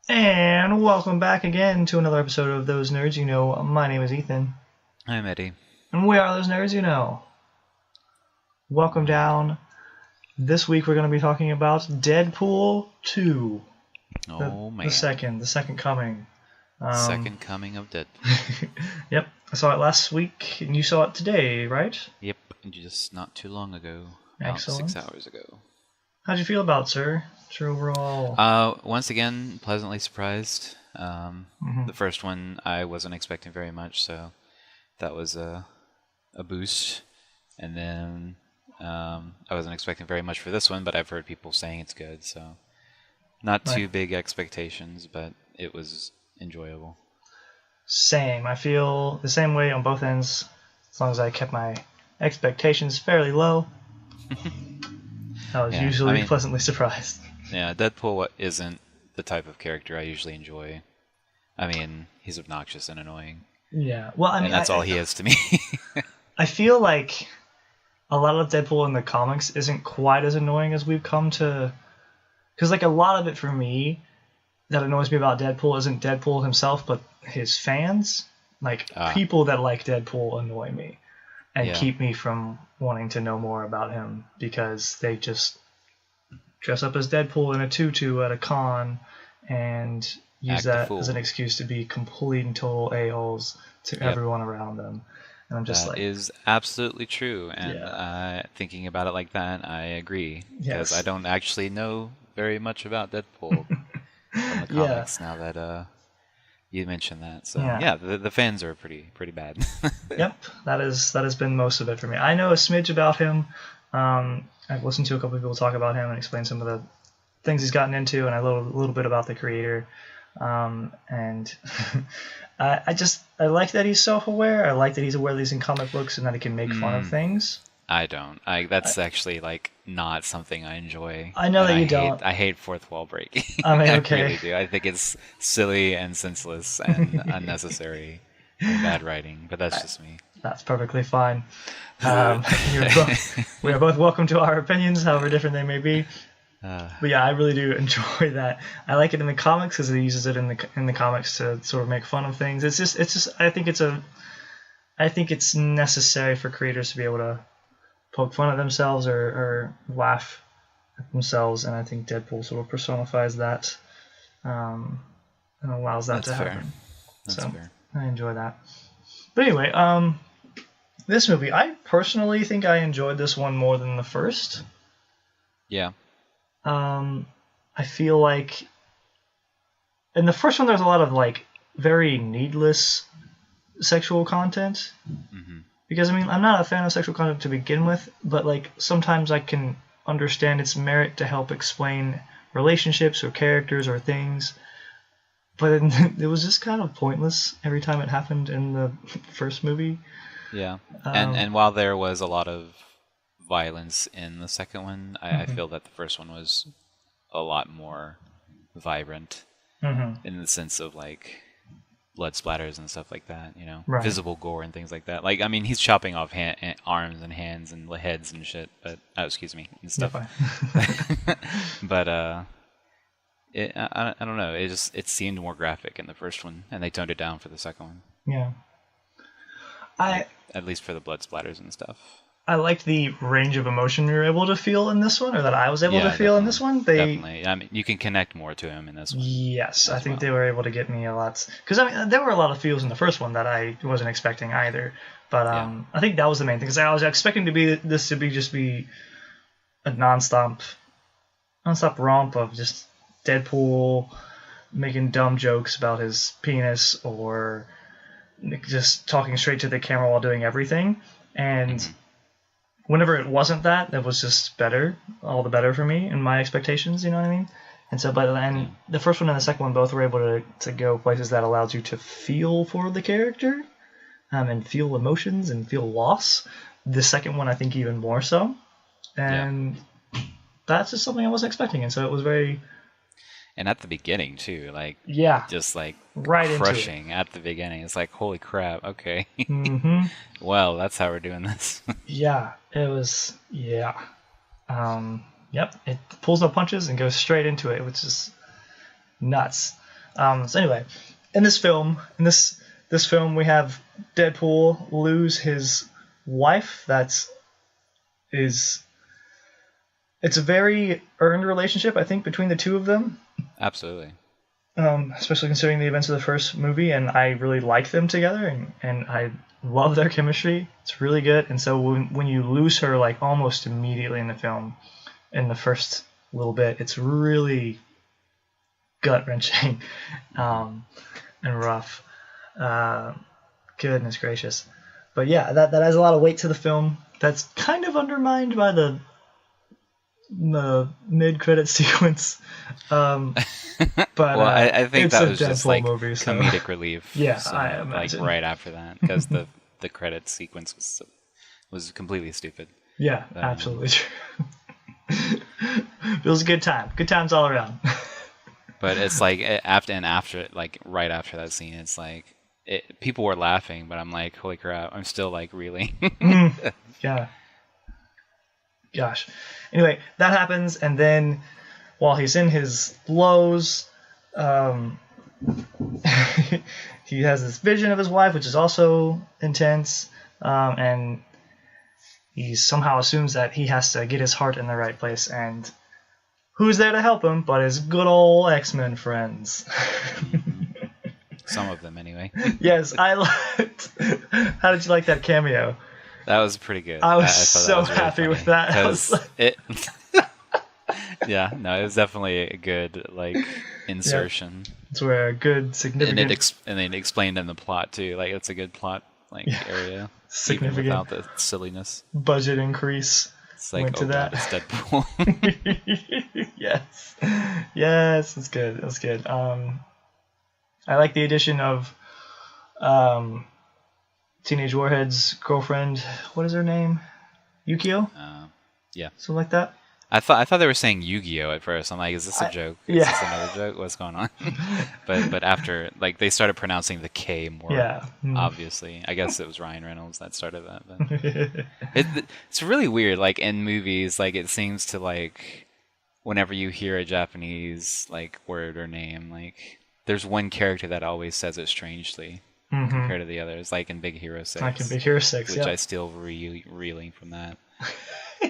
And welcome back again to another episode of Those Nerds You Know. My name is Ethan. I'm Eddie. And we are Those Nerds You Know. Welcome down. This week we're going to be talking about Deadpool 2. Man. The second coming. Second coming of Deadpool. Yep. I saw it last week, and you saw it today, right? Yep, just not too long ago. Excellent. About 6 hours ago. How'd you feel about it, sir? What's your overall... Once again, pleasantly surprised. The first one I wasn't expecting very much, so that was a boost. And then I wasn't expecting very much for this one, but I've heard people saying it's good, so not too big expectations, but it was enjoyable. Same. I feel the same way on both ends, as long as I kept my expectations fairly low. I was usually pleasantly surprised. Yeah, Deadpool isn't the type of character I usually enjoy. I mean, he's obnoxious and annoying. Yeah, well, I mean, and that's all he is to me. I feel like a lot of Deadpool in the comics isn't quite as annoying as we've come to... Because, like, a lot of it for me that annoys me about Deadpool isn't Deadpool himself, but his fans. Like, people that like Deadpool annoy me and keep me from wanting to know more about him because they just dress up as Deadpool in a tutu at a con and use that as an excuse to be complete and total a-holes to everyone around them. And I'm just that is absolutely true. And thinking about it like that, I agree. Because I don't actually know very much about Deadpool from the comics now that you mentioned that. So the fans are pretty bad. Yep, that has been most of it for me. I know a smidge about him. I've listened to a couple of people talk about him and explain some of the things he's gotten into, and I know a little bit about the creator. And I like that he's self-aware. I like that he's aware that he's in comic books and that he can make fun of things. I don't. That's actually like not something I enjoy. I know that you don't. I hate fourth wall breaking. I mean, okay. I really do. I think it's silly and senseless and unnecessary and bad writing. But that's just me. That's perfectly fine. We are both welcome to our opinions, however different they may be. But yeah, I really do enjoy that. I like it in the comics because he uses it in the comics to sort of make fun of things. It's just. I think it's necessary for creators to be able to poke fun at themselves or laugh at themselves, and I think Deadpool sort of personifies that and allows that to happen. That's fair. I enjoy that. But anyway, this movie, I personally think I enjoyed this one more than the first. Yeah. I feel like in the first one there's a lot of like very needless sexual content. Mm-hmm. Because, I mean, I'm not a fan of sexual content to begin with, but, like, sometimes I can understand its merit to help explain relationships or characters or things. But it was just kind of pointless every time it happened in the first movie. Yeah. And while there was a lot of violence in the second one, I feel that the first one was a lot more vibrant in the sense of, like, blood splatters and stuff like that, visible gore and things like that. Like, I mean, he's chopping off arms and hands and heads and shit, but and stuff. But I don't know. It seemed more graphic in the first one, and they toned it down for the second one. Yeah, at least for the blood splatters and stuff. I liked the range of emotion we were able to feel in this one, or that I was able to feel in this one. Definitely. I mean, you can connect more to him in this one. Yes, I think they were able to get me a lot. Because, I mean, there were a lot of feels in the first one that I wasn't expecting either. But I think that was the main thing. Because I was expecting this to be a nonstop romp of just Deadpool making dumb jokes about his penis or just talking straight to the camera while doing everything. And... whenever it wasn't that, it was just better, all the better for me and my expectations, you know what I mean? And so, and the first one and the second one both were able to go places that allowed you to feel for the character, and feel emotions and feel loss. The second one, I think, even more so. And that's just something I wasn't expecting, and so it was very... And at the beginning, too, like... Yeah. Just, like, right crushing into it. At the beginning. It's like, holy crap, okay. Mm-hmm. Well, that's how we're doing this. Yeah, it was... Yeah. Yep, it pulls no punches and goes straight into it, which is nuts. So anyway, in this film, we have Deadpool lose his wife. It's a very earned relationship, I think, between the two of them. Absolutely. Especially considering the events of the first movie, and I really like them together, and I love their chemistry. It's really good. And so when you lose her like almost immediately in the film, in the first little bit, it's really gut-wrenching and rough. Goodness gracious. But yeah, that adds a lot of weight to the film. That's kind of undermined by the mid-credit sequence. But I think that was Deadpool just like movie, so. comedic relief. Yeah, so, I imagine. Like right after that, because the credit sequence was completely stupid. Yeah, absolutely true. It was a good time. Good times all around. But it's like after like right after that scene, it's like people were laughing, but I'm like, holy crap, I'm still like reeling. Yeah. Gosh. Anyway, that happens, and then while he's in his lows, he has this vision of his wife, which is also intense, and he somehow assumes that he has to get his heart in the right place, and who's there to help him but his good old X-Men friends? Some of them, anyway. Yes, I liked. How did you like that cameo? That was pretty good. I was so really happy with funny, that. Yeah, no, it was definitely a good like insertion. Yeah. It's where a good significant and they explained in the plot too. Like it's a good plot area, significant even without the silliness. Budget increase. It's like went to that. God, it's Deadpool. Yes, it's good. That's good. I like the addition of Teenage Warhead's girlfriend. What is her name? Yukio? Yeah. Something like that. I thought they were saying Yu-Gi-Oh at first. I'm like, is this a joke? Is this another joke? What's going on? but after like they started pronouncing the K more obviously. I guess it was Ryan Reynolds that started that. But it's really weird. Like in movies, like it seems to like whenever you hear a Japanese like word or name, like there's one character that always says it strangely compared to the others. Like in Big Hero 6. Like in Big Hero 6, which I still reeling from that.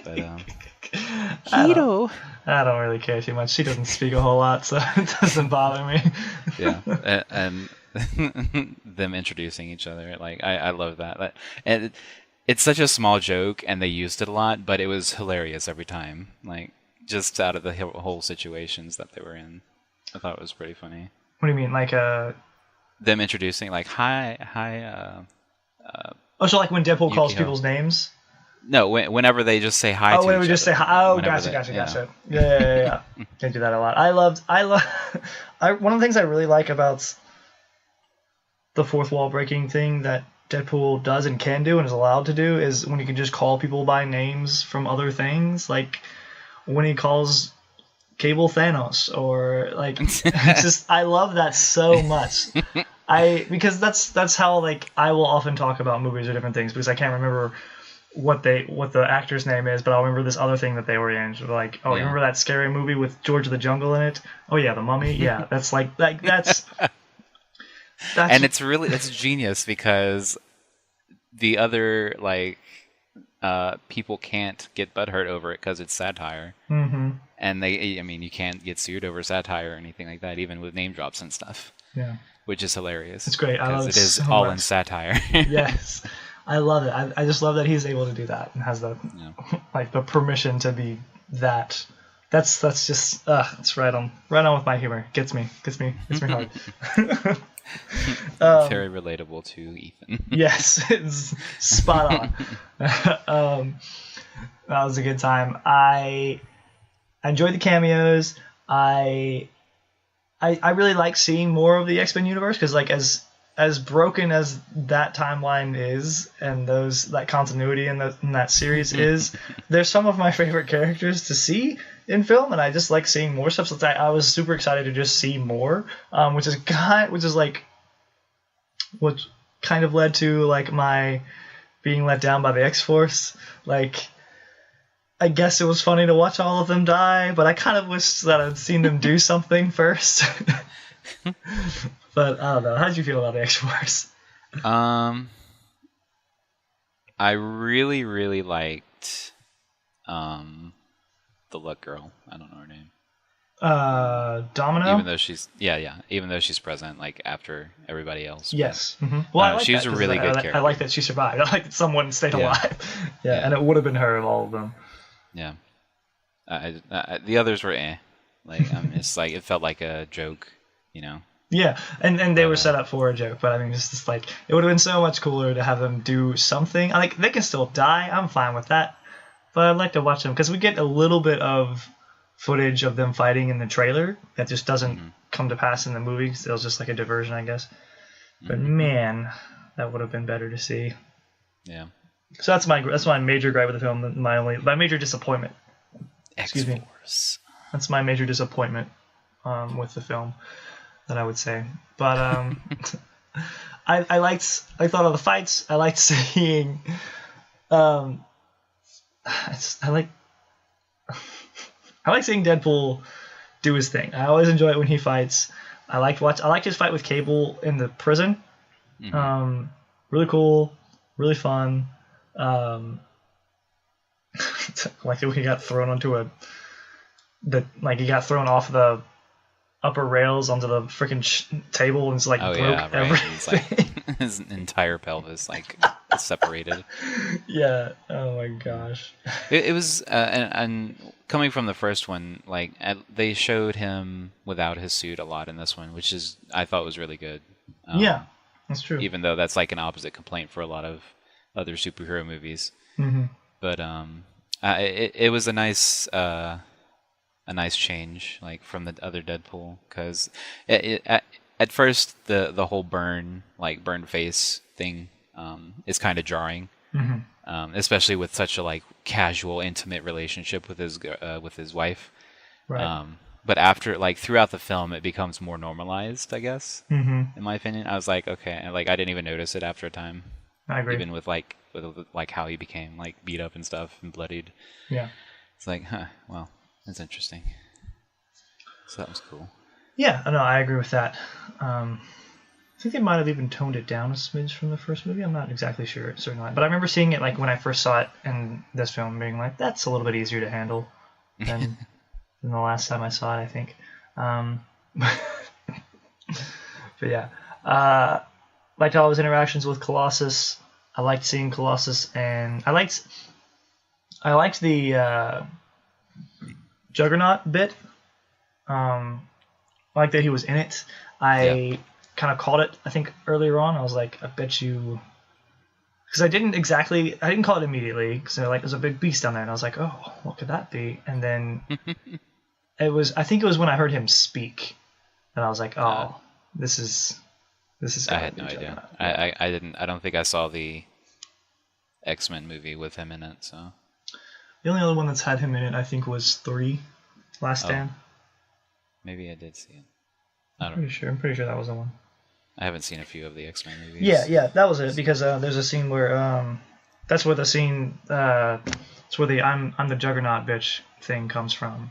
But I don't really care too much. She doesn't speak a whole lot, so it doesn't bother me. Yeah, and them introducing each other, like I love that. And it's such a small joke, and they used it a lot, but it was hilarious every time. Like just out of the whole situations that they were in, I thought it was pretty funny. What do you mean, like them introducing like hi? So like when Deadpool calls Yukio. People's names. No, whenever they just say hi. Oh, when we just say hi. Oh, gotcha. Yeah. They do that a lot. I love. One of the things I really like about the fourth wall breaking thing that Deadpool does and can do and is allowed to do is when he can just call people by names from other things, like when he calls Cable Thanos, or like it's just I love that so much. Because that's how like I will often talk about movies or different things because I can't remember what the actor's name is, but I'll remember this other thing that they were in. So like, you remember that scary movie with George of the Jungle in it? Oh yeah, The Mummy. Yeah, that's that's and it's genius because the other like people can't get butthurt over it because it's satire. Mm-hmm. And you can't get sued over satire or anything like that, even with name drops and stuff. Yeah, which is hilarious. It's great. I love it. It is so all much. In satire. Yes. I love it. I just love that he's able to do that and has the like the permission to be that. That's just it's right on with my humor. Gets me hard. Very relatable to Ethan. Yes, it's spot on. That was a good time. I enjoyed the cameos. I really like seeing more of the X-Men universe because like as broken as that timeline is and that continuity in that series is, they're some of my favorite characters to see in film, and I just like seeing more stuff. So I was super excited to just see more, which is like what kind of led to like my being let down by the X-Force. Like, I guess it was funny to watch all of them die, but I kind of wish that I'd seen them do something first. But I don't know. How did you feel about the X-Force? I really, really liked the Luck Girl. I don't know her name. Domino? Even though she's even though she's present like after everybody else. Yes. Mm-hmm. Well, I like she was a really good character. I like that she survived. I like that someone stayed alive. Yeah, and it would have been her of all of them. Yeah. The others were like it's like it felt like a joke, Yeah, and they were set up for a joke, but I mean, it's just like it would have been so much cooler to have them do something. Like they can still die. I'm fine with that, but I'd like to watch them because we get a little bit of footage of them fighting in the trailer that just doesn't come to pass in the movie. It was just like a diversion, I guess. But man, that would have been better to see. Yeah. So that's my major gripe with the film. My major disappointment. Excuse me. That's my major disappointment with the film, that I would say. But I thought of the fights. I liked seeing. I like seeing Deadpool do his thing. I always enjoy it when he fights. I liked his fight with Cable in the prison. Really cool, really fun. Like when he got thrown onto he got thrown off the upper rails onto the freaking table and broke everything. It's like his entire pelvis separated. Yeah. Oh my gosh. It was and coming from the first one, they showed him without his suit a lot in this one, which I thought was really good. Yeah, that's true. Even though that's like an opposite complaint for a lot of other superhero movies. But it was a nice change from the other Deadpool, because at first the whole burn face thing is kind of jarring, especially with such a casual, intimate relationship with his wife. Right. But after throughout the film, it becomes more normalized, I guess. In my opinion, I was like, okay, and I didn't even notice it after a time. I agree. Even with how he became beat up and stuff and bloodied. Yeah. It's well, that's interesting. So that was cool. Yeah, no, I agree with that. I think they might have even toned it down a smidge from the first movie. I'm not exactly sure, certainly, but I remember seeing it when I first saw it in this film, being like, that's a little bit easier to handle than the last time I saw it, I think. But yeah, liked all his interactions with Colossus. I liked seeing Colossus, and I liked the Juggernaut bit. I like that he was in it. I kind of called it, I think, earlier on. I was like, I bet you, because I didn't call it immediately, because there's a big beast down there, and I was like, oh, what could that be? And then I think it was when I heard him speak, and I was like, oh, this is. I had no idea. I don't think I saw the X-Men movie with him in it. So the only other one that's had him in it, I think, was 3, Last Stand. Maybe I did see it. I'm pretty sure that was the one. I haven't seen a few of the X-Men movies. Yeah, that was it, because there's a scene where that's where the scene it's where the I'm the Juggernaut bitch thing comes from.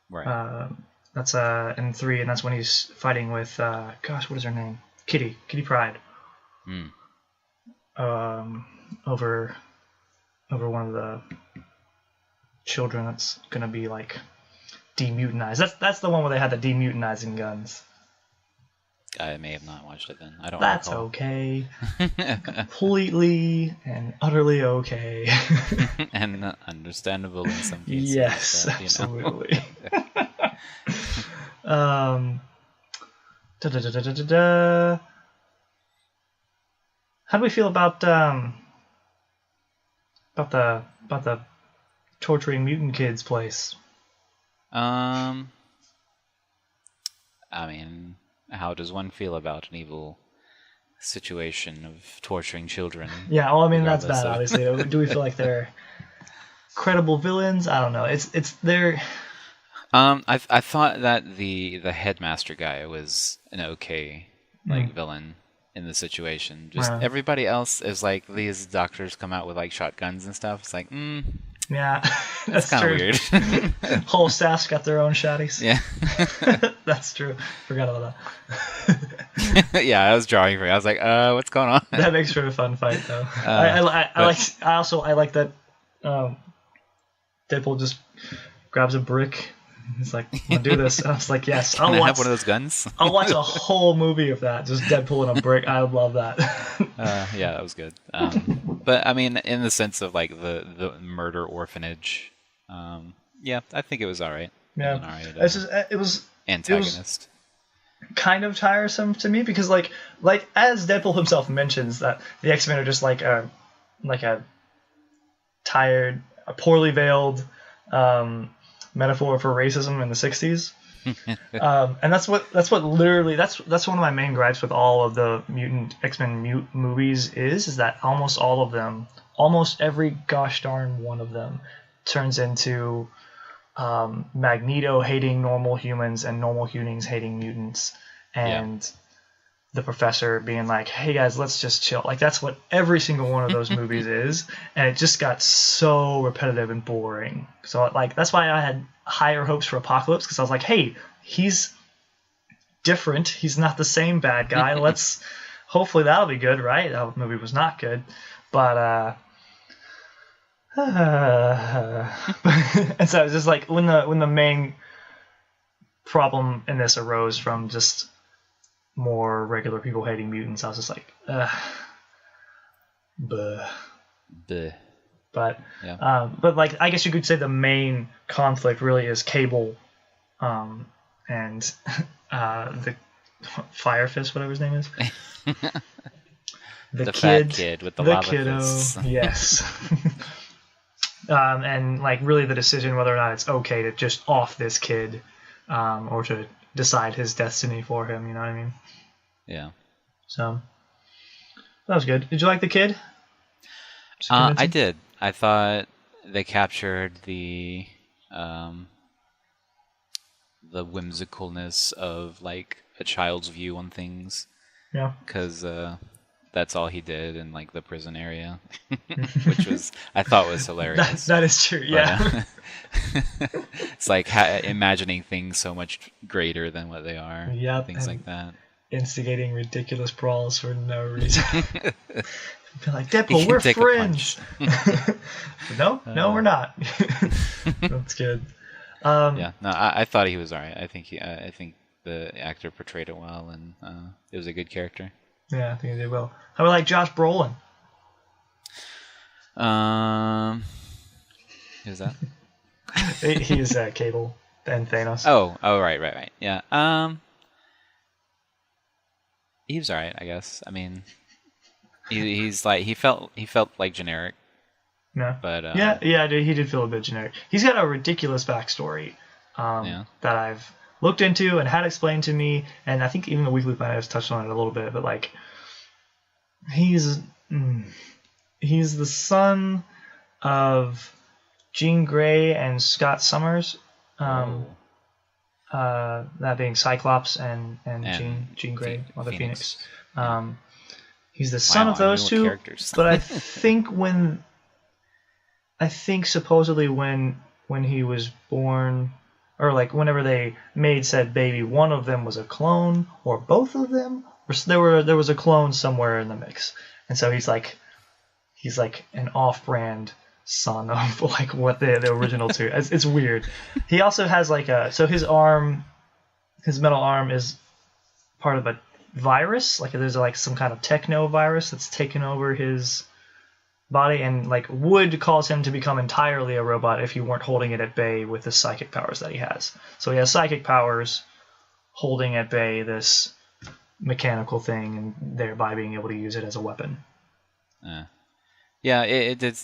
Right. That's in 3, and that's when he's fighting with what is her name? Kitty Pryde. Over one of the children that's gonna be demutinized. That's the one where they had the demutinizing guns. I may have not watched it then. I don't. That's recall. Okay. Completely and utterly okay. And understandable in some cases. Yes, absolutely. How do we feel about the torturing mutant kids place? I mean, how does one feel about an evil situation of torturing children? Yeah, well, I mean, that's bad, obviously. Do we feel like they're credible villains? I don't know. It's they're. I thought that the headmaster guy was an okay villain in the situation. Just everybody else is these doctors come out with shotguns and stuff. It's yeah, that's kind of weird. Whole staff's got their own shotties. Yeah, That's true. Forgot about that. Yeah, I was drawing for you. I was like, what's going on? That makes for a fun fight, though. I like that. Deadpool just grabs a brick. He's like, I'm gonna do this. And I was like, yes. Can I have one of those guns? I'll watch a whole movie of that. Just Deadpool and a brick. I would love that. Yeah, that was good. But I mean, in the sense of like the murder orphanage, yeah, I think it was all right. Yeah, it was antagonist. It was kind of tiresome to me because like as Deadpool himself mentions that the X-Men are just like a tired, a poorly veiled metaphor for racism in the 60s. And that's what literally that's one of my main gripes with all of the mutant X-Men movies is that almost every gosh darn one of them turns into Magneto hating normal humans and normal humans hating mutants, and the professor being like, hey guys, let's just chill. Like that's what every single one of those movies is, and it just got so repetitive and boring. So like that's why I had higher hopes for Apocalypse, because I was like, hey, he's different, he's not the same bad guy. Let's hopefully that'll be good, right? That movie was not good, but and so it's just like when the main problem in this arose from just more regular people hating mutants, I was just like, buh. But but like I guess you could say the main conflict really is Cable, and the Fire Fist, whatever his name is. The fat kid with the lava kiddo, fists. Yes. And like really the decision whether or not it's okay to just off this kid, or to decide his destiny for him. You know what I mean? Yeah. So that was good. Did you like the kid? I did. I thought they captured the whimsicalness of like a child's view on things. Yeah. Because that's all he did in like the prison area, which was I thought was hilarious. That is true. Yeah. It's like imagining things so much greater than what they are. Yeah. Things like that. Instigating ridiculous brawls for no reason. Be like, Deadpool, we're friends. No, we're not. That's good. Yeah, no, I thought he was alright. I think the actor portrayed it well, and it was a good character. Yeah, I think he did well. How about like Josh Brolin? Who's that? He's Cable and Thanos. Oh, right. Yeah. He was alright, I guess. I mean, he's like he felt like generic. Yeah. But yeah, he did feel a bit generic. He's got a ridiculous backstory that I've looked into and had explained to me, and I think even the Weekly Planet has touched on it a little bit. But like, he's the son of Jean Grey and Scott Summers. That being Cyclops and Jean Grey, or the Phoenix. He's the son of those two. Characters. But I think supposedly when he was born, or like whenever they made said baby, one of them was a clone, or both of them, or there was a clone somewhere in the mix, and so he's like an off-brand son of like what the original two. It's weird. He also has like his metal arm is part of a virus. Like there's like some kind of techno virus that's taken over his body, and like would cause him to become entirely a robot if you weren't holding it at bay with the psychic powers that he has. So he has psychic powers holding at bay this mechanical thing, and thereby being able to use it as a weapon. Yeah, it did.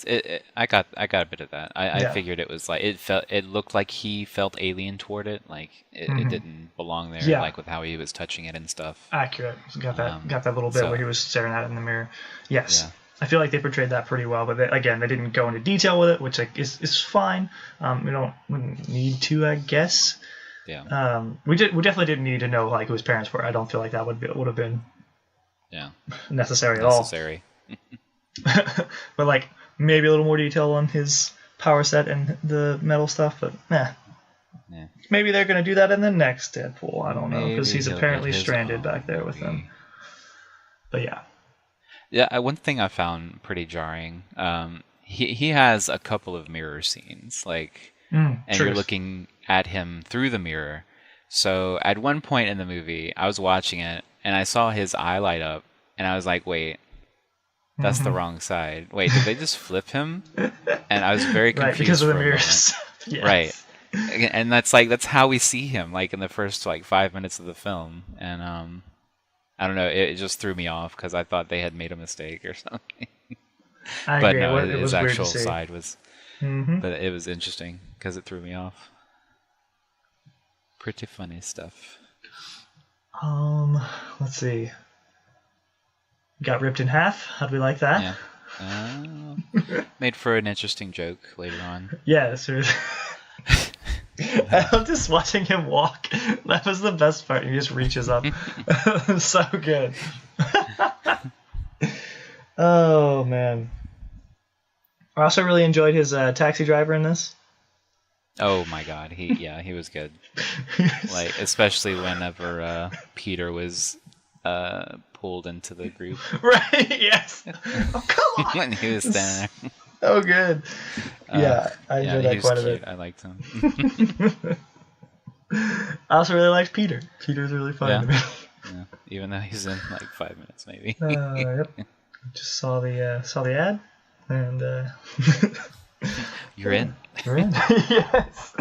I got a bit of that. I figured it was like it looked like he felt alien toward it, like it didn't belong there, like with how he was touching it and stuff. Accurate. Got that little bit where he was staring at it in the mirror. Yes. Yeah. I feel like they portrayed that pretty well, but they didn't go into detail with it, which is fine. We wouldn't need to, I guess. Yeah. We definitely didn't need to know like who his parents were. I don't feel like that would have been necessary at all. But like maybe a little more detail on his power set and the metal stuff, but Yeah. Maybe they're going to do that in the next Deadpool. I don't know, because he's he'll apparently get his stranded back own there with movie. them. But yeah. Yeah, one thing I found pretty jarring. He has a couple of mirror scenes, like, and you're looking at him through the mirror. So at one point in the movie, I was watching it and I saw his eye light up, and I was like, "Wait, that's the wrong side. Wait, did they just flip him?" And I was very confused because of the for a mirrors. moment. Right. And that's how we see him, like in the first like 5 minutes of the film, and I don't know, it just threw me off because I thought they had made a mistake or something. I But agree. no, It was his weird actual to see. side was, but it was interesting because it threw me off. Pretty funny stuff. Let's see. Got ripped in half. How'd we like that? Yeah. Made for an interesting joke later on. Yeah, seriously. I love just watching him walk. That was the best part. He just reaches up. So good. Oh, man. I also really enjoyed his taxi driver in this. Oh my god, he was good. Like, especially whenever Peter was pulled into the group. Right, yes. Oh, come on. When he was standing there. So good. Yeah, I enjoyed that quite a bit. I liked him. I also really liked Peter. Peter's really funny to me. Yeah, even though he's in like 5 minutes, maybe. Yep. Just saw the ad, and you're in. You're in. Yes.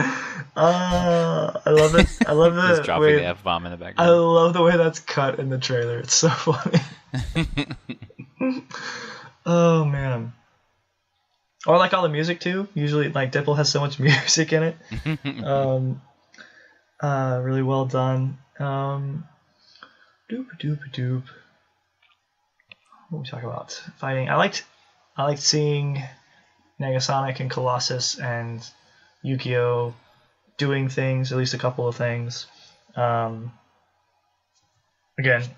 I love it. I love the Just dropping the F-bomb in the background. I love the way that's cut in the trailer. It's so funny. Oh man. Or I like all the music too. Usually, like Deadpool has so much music in it. Really well done. Doop doop doop. What are we talking about? Fighting. I liked seeing Negasonic and Colossus and Yukio doing things, at least a couple of things. Again,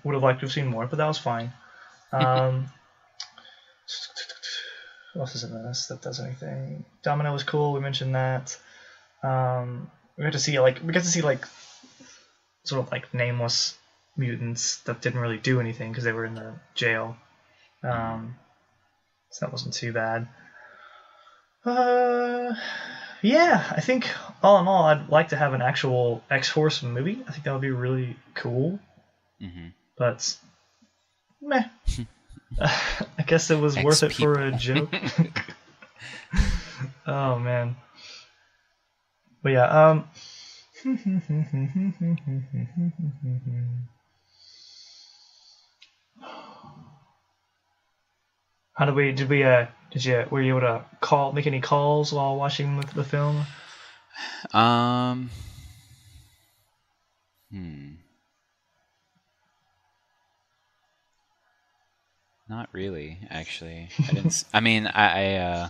would have liked to have seen more, but that was fine. What else is in this that does anything? Domino was cool. We mentioned that. We got to see sort of like nameless mutants that didn't really do anything because they were in the jail. So that wasn't too bad. Yeah, I think all in all, I'd like to have an actual X-Force movie. I think that would be really cool. Mm-hmm. But meh. I guess it was worth it for a joke. Oh man. But yeah, how were you able to make any calls while watching the film? Not really, actually. I didn't. I mean, I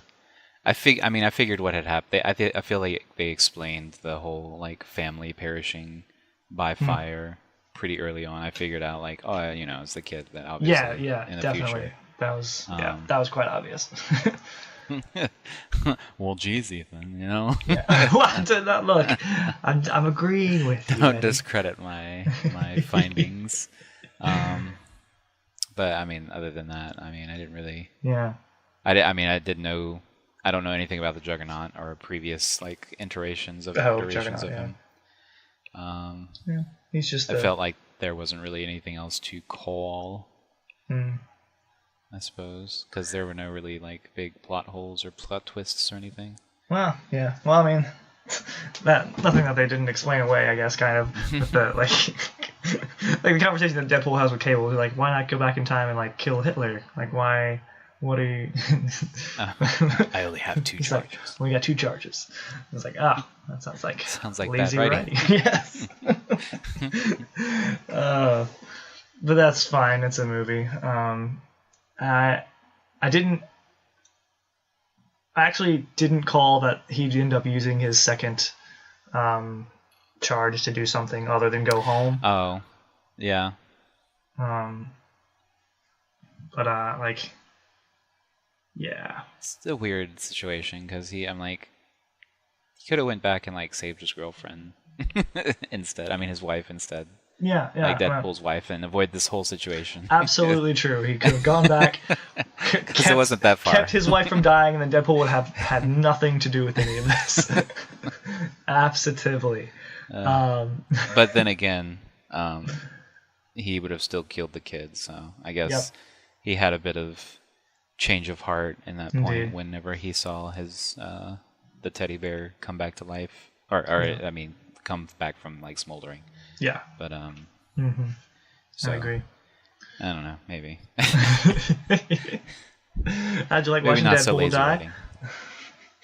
figured what had happened. I feel like they explained the whole like family perishing by fire pretty early on. I figured out like, oh, it's the kid that obviously in the definitely. future. That was quite obvious. Well, geez, Ethan, Yeah. Well, look, I'm agreeing with you. Don't discredit my findings. But I mean, other than that, I mean, I didn't really. Yeah. I don't know anything about the Juggernaut or previous like iterations of him. Yeah, he's just. I felt like there wasn't really anything else to call. I suppose because there were no really like big plot holes or plot twists or anything. Well, yeah. Well, I mean, nothing that they didn't explain away. I guess kind of with the like the conversation that Deadpool has with Cable. Like, why not go back in time and like kill Hitler? Like, why? What are you? I only have 2 charges. Like, we got 2 charges. It's like, that sounds like lazy bad writing. Yes. But that's fine. It's a movie. I actually didn't call that he'd end up using his second charge to do something other than go home. Oh, yeah. But like, yeah. It's a weird situation because I'm like, He could have went back and like saved his girlfriend instead. I mean, his wife instead. Yeah. Like Deadpool's wife, and avoid this whole situation. Absolutely true. He could have gone back, because it wasn't that far. Kept his wife from dying, and then Deadpool would have had nothing to do with any of this. Absolutely. But then again, he would have still killed the kid. So I guess he had a bit of change of heart in that point whenever he saw his the teddy bear come back to life, or I mean, come back from like smoldering. Yeah. But so I agree. I don't know. Maybe. How'd you like watching Deadpool die?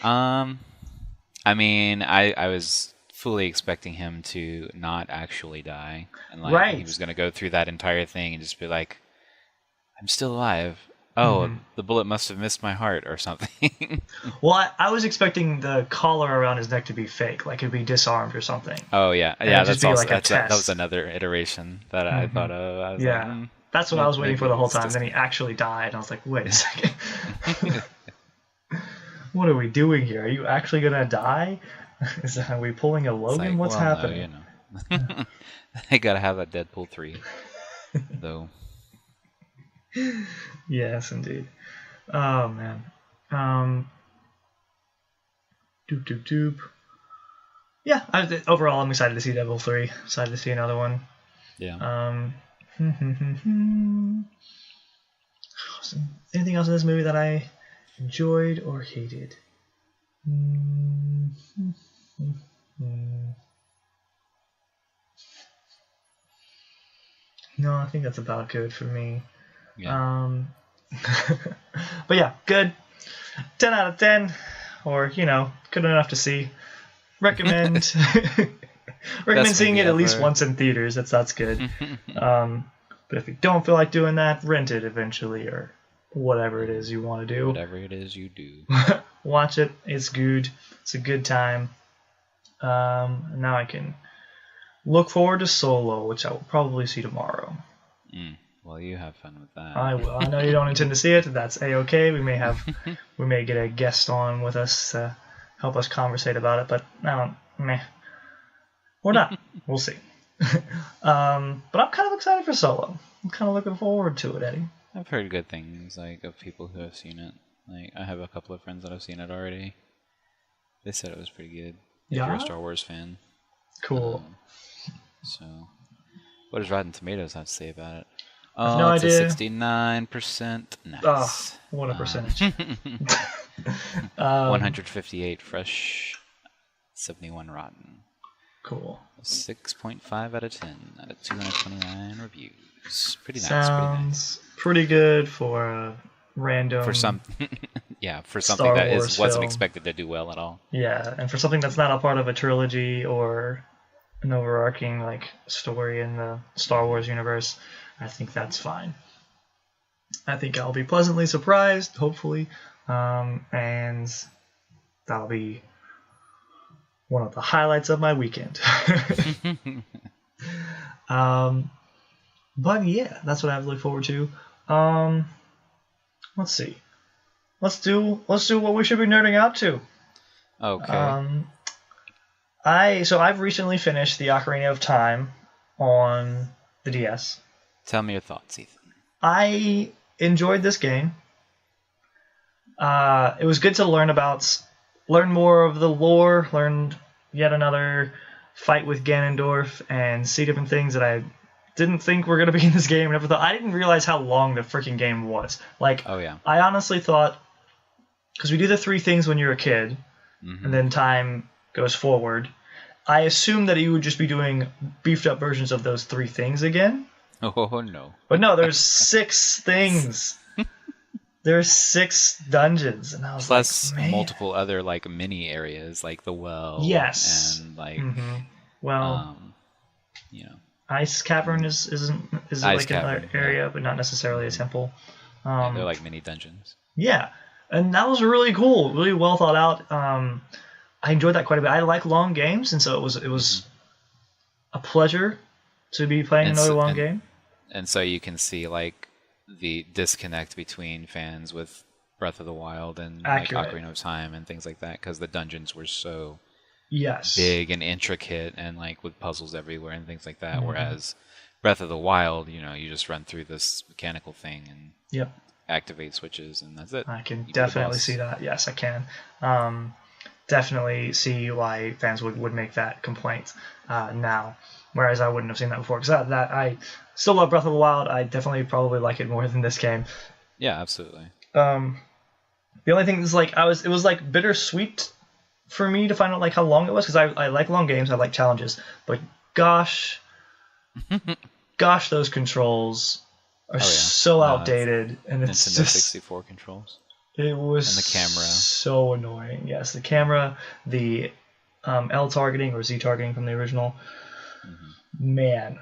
I mean, I was fully expecting him to not actually die, and like he was going to go through that entire thing and just be like, "I'm still alive." Oh, the bullet must have missed my heart or something. Well, I was expecting the collar around his neck to be fake, like it'd be disarmed or something. Oh yeah, yeah. That's also that was another iteration that I thought of. I was like, that's what I was waiting for the whole time. Then he actually died, and I was like, wait a second. What are we doing here? Are you actually gonna die? Are we pulling a Logan? Like, what's happening? No, you know. I gotta have a Deadpool 3, though. Yes, indeed. Oh man. Doop doop doop. Yeah. Overall, I'm excited to see Deadpool 3. Excited to see another one. Yeah. Anything else in this movie that I enjoyed or hated? No, I think that's about good for me. Yeah. But yeah, good. 10 out of 10, or good enough to see. Recommend. Recommend seeing it at least once in theaters. That's good. But if you don't feel like doing that, rent it eventually, or whatever it is you want to do. Whatever it is you do. Watch it. It's good. It's a good time. Now I can look forward to Solo, which I will probably see tomorrow. Well, you have fun with that. I will. I know you don't intend to see it. That's a-okay. We may get a guest on with us to help us conversate about it, but or not. We'll see. But I'm kind of excited for Solo. I'm kind of looking forward to it, Eddie. I've heard good things of people who have seen it. Like, I have a couple of friends that have seen it already. They said it was pretty good. If you're a Star Wars fan. Cool. So, what does Rotten Tomatoes have to say about it? Oh, no it's idea. a 69%. Nice. Oh, what a percentage. 158 fresh, 71 rotten. Cool. 6.5 out of 10 out of 229 reviews. Pretty nice. Sounds pretty good for a random. For some, for something that wasn't expected to do well at all. Yeah, and for something that's not a part of a trilogy or an overarching story in the Star Wars universe, I think that's fine. I think I'll be pleasantly surprised, hopefully, and that'll be one of the highlights of my weekend. But yeah, that's what I have to look forward to. Let's see. Let's do what we should be nerding out to. Okay. I've recently finished the Ocarina of Time on the DS. Tell me your thoughts, Ethan. I enjoyed this game. It was good to learn more of the lore, learn yet another fight with Ganondorf, and see different things that I didn't think were going to be in this game. I didn't realize how long the freaking game was. Oh yeah. I honestly thought, because we do the 3 things when you're a kid, and then time goes forward, I assumed that you would just be doing beefed up versions of those 3 things again. Oh no. But no, there's 6 things. There's 6 dungeons, and I was plus multiple other mini areas, like the well. Yes. And well, Ice Cavern is another area, but not necessarily a temple. They're like mini dungeons. Yeah, and that was really cool, really well thought out. I enjoyed that quite a bit. I like long games, and so it was a pleasure to be playing another long game. And so you can see the disconnect between fans with Breath of the Wild and Ocarina of Time and things like that, because the dungeons were so big and intricate and like with puzzles everywhere and things like that. Whereas Breath of the Wild, you know, you just run through this mechanical thing and activate switches and that's it. I can definitely see that. Yes, I can. Definitely see why fans would make that complaint now, whereas I wouldn't have seen that before. Because I still love Breath of the Wild. I definitely probably like it more than this game. Yeah, absolutely. The only thing is like it was like bittersweet for me to find out like how long it was, because I like long games, I like challenges, but gosh, those controls are so outdated, and it's Nintendo just 64 controls. It was and the camera so annoying. Yes, the camera, the L targeting or Z targeting from the original. Man,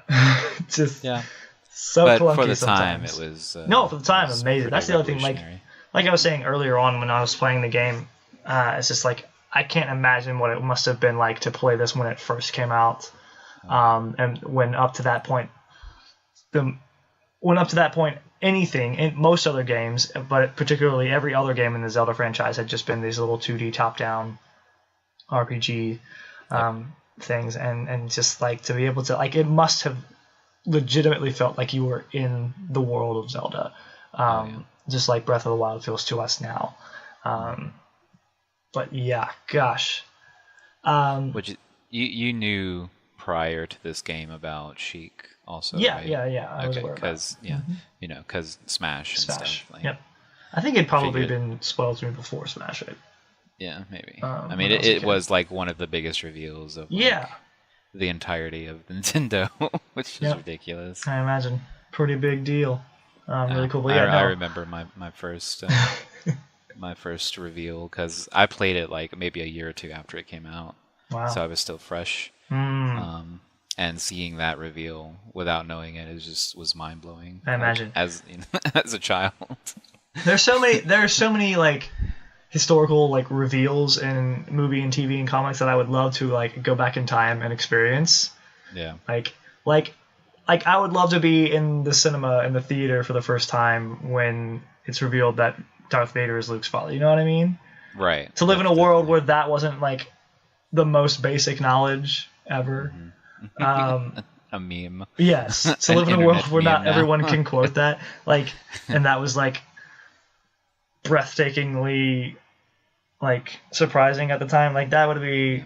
just so but clunky for the sometimes. time, it was no, for the time, amazing. That's the other thing. Like I was saying earlier on when I was playing the game, it's just like I can't imagine what it must have been like to play this when it first came out, and when up to that point, anything in most other games, but particularly every other game in the Zelda franchise had just been these little 2D top-down RPG things, and just like to be able to like it must have legitimately felt like you were in the world of Zelda, just like Breath of the Wild feels to us now. But yeah, gosh. Which you knew prior to this game about Sheik also? Yeah, right? I was aware because you know, because Smash and stuff. Like, yep. I think it'd probably been spoiled to me before Smash, right? Yeah, maybe. I mean, it was like one of the biggest reveals of the entirety of Nintendo, which is ridiculous. I imagine. Pretty big deal. Really cool. But I remember my first my first reveal because I played it like maybe a year or two after it came out. Wow. So I was still fresh. And seeing that reveal without knowing it was mind blowing. I imagine. As you know, as a child. There are so many like historical like reveals in movie and TV and comics that I would love to like go back in time and experience. Yeah. Like I would love to be in the cinema in the theater for the first time when it's revealed that Darth Vader is Luke's father. You know what I mean? Right. To live in a world where that wasn't like the most basic knowledge ever. A meme. Yes. To live in a world where not everyone can quote that. Like, and that was like breathtakingly like surprising at the time. Like that would be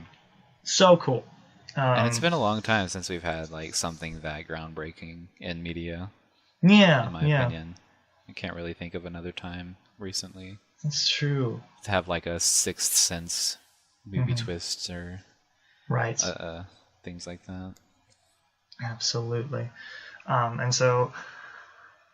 so cool. And it's been a long time since we've had like something that groundbreaking in media. Yeah. In my opinion. I can't really think of another time recently. That's true. To have like a Sixth Sense movie twist or things like that. Absolutely. And so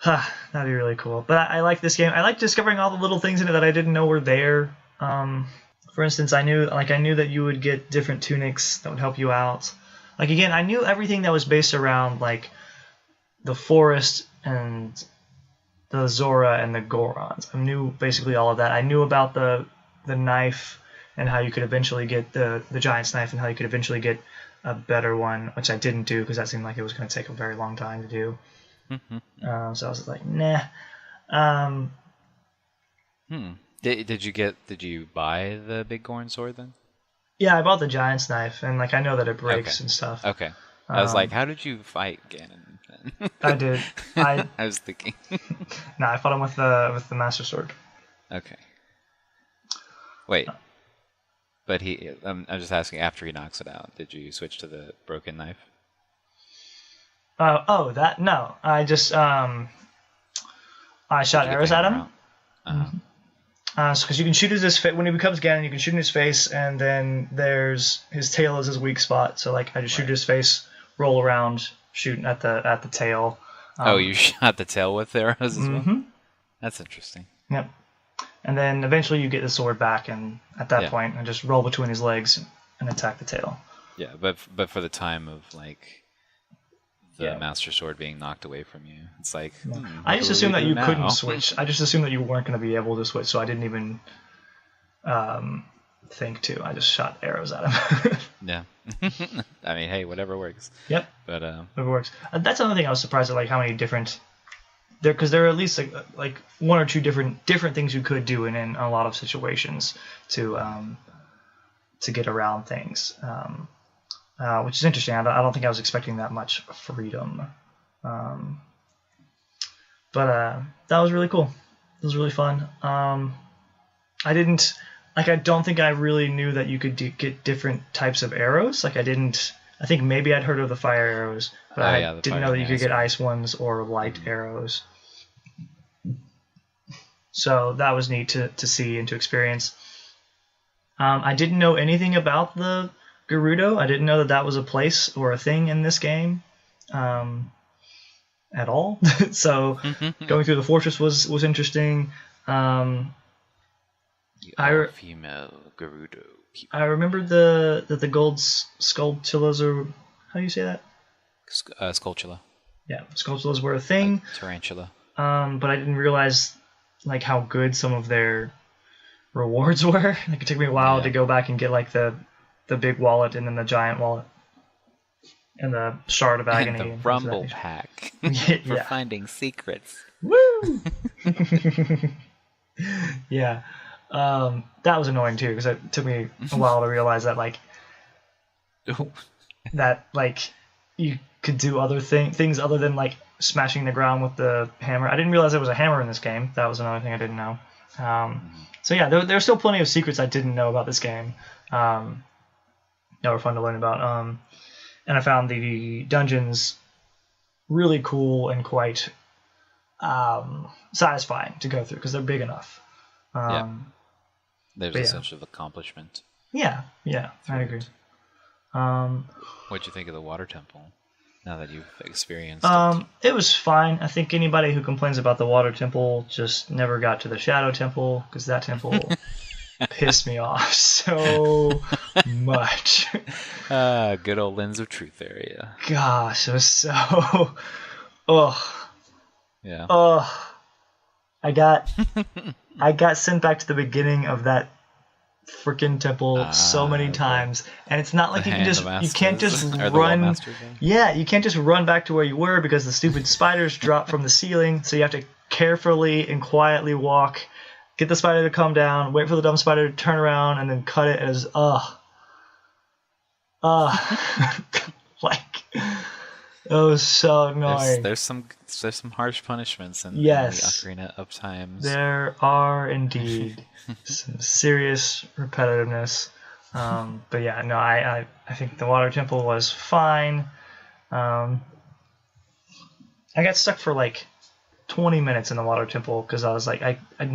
that'd be really cool. But I like this game. I like discovering all the little things in it that I didn't know were there. For instance, I knew that you would get different tunics that would help you out. Like again, I knew everything that was based around like the forest and the Zora and the Gorons. I knew basically all of that. I knew about the knife and how you could eventually get the giant's knife and how you could eventually get a better one, which I didn't do because that seemed like it was going to take a very long time to do. So I was like, nah. Did you buy the big Goron sword then? Yeah, I bought the giant's knife, and like I know that it breaks and stuff. Okay. I was like, how did you fight Ganon? I did. I was thinking. No, I fought him with the Master Sword. Okay. Wait. But I'm just asking, after he knocks it out, did you switch to the broken knife? No. I just I shot arrows at him. Because you can shoot at his face when he becomes Ganon. You can shoot in his face, and then there's his tail is his weak spot. So like I just shoot at his face, roll around, shooting at the tail. You shot the tail with arrows as well? That's interesting. Yep. And then eventually you get the sword back, and at that point, I just roll between his legs and attack the tail. Yeah, but for the time of like the Master Sword being knocked away from you, it's like I just assumed that you couldn't switch. I just assumed that you weren't going to be able to switch, so I didn't even think to. I just shot arrows at him. Yeah. I mean, hey, whatever works. Yep. But whatever works. That's another thing I was surprised at, like how many different. Because there are at least like one or two different things you could do in a lot of situations to to get around things, which is interesting. I don't think I was expecting that much freedom. But that was really cool. It was really fun. I don't think I really knew that you could get different types of arrows. I think maybe I'd heard of the fire arrows, but I didn't know that you could get ice ones or light arrows. So that was neat to see and to experience. I didn't know anything about the Gerudo. I didn't know that was a place or a thing in this game at all. So going through the fortress was interesting. Female Gerudo people. I remember that the gold sculptulas, or how do you say that? Sculptula. Yeah, sculptulas were a thing. Like tarantula. But I didn't realize how good some of their rewards were. It took me a while to go back and get the big wallet and then the giant wallet and the shard of agony. And the rumble pack for finding secrets. Woo! Yeah. That was annoying too, because it took me a while to realize that you could do other things other than smashing the ground with the hammer. I didn't realize there was a hammer in this game. That was another thing I didn't know. So yeah, there's still plenty of secrets I didn't know about this game. That were fun to learn about. And I found the dungeons really cool and quite satisfying to go through because they're big enough. There's a sense of accomplishment. Yeah, I agree. What'd you think of the water temple? Now that you've experienced it. It was fine. I think anybody who complains about the water temple just never got to the shadow temple, because that temple pissed me off so much. Good old lens of truth area. Gosh, it was so... Yeah. I got sent back to the beginning of that freaking temple so many times, and it's not like you can't just run. Yeah, you can't just run back to where you were, because the stupid spiders drop from the ceiling. So you have to carefully and quietly walk, get the spider to come down, wait for the dumb spider to turn around, and then cut it as it was so annoying. There's some harsh punishments in the Ocarina of Time. There are indeed some serious repetitiveness. But yeah, no, I think the water temple was fine. I got stuck for 20 minutes in the water temple because I was I didn't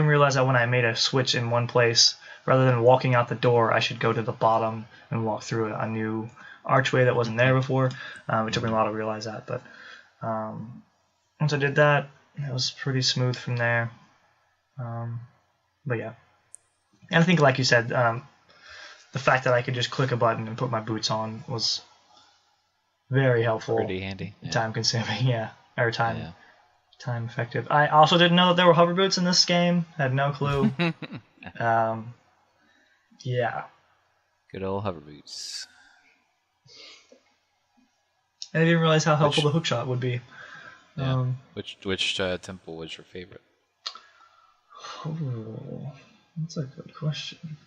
realize that when I made a switch in one place, rather than walking out the door, I should go to the bottom and walk through a new archway that wasn't there before. It took me a while to realize that, but once I did that, it was pretty smooth from there. But yeah, and I think, like you said, the fact that I could just click a button and put my boots on was very helpful. Pretty handy. Time consuming, or time effective. I also didn't know that there were hover boots in this game. Had no clue. Yeah. Good old hover boots. And I didn't realize how helpful the hookshot would be. Yeah. Which temple was your favorite? Oh, that's a good question.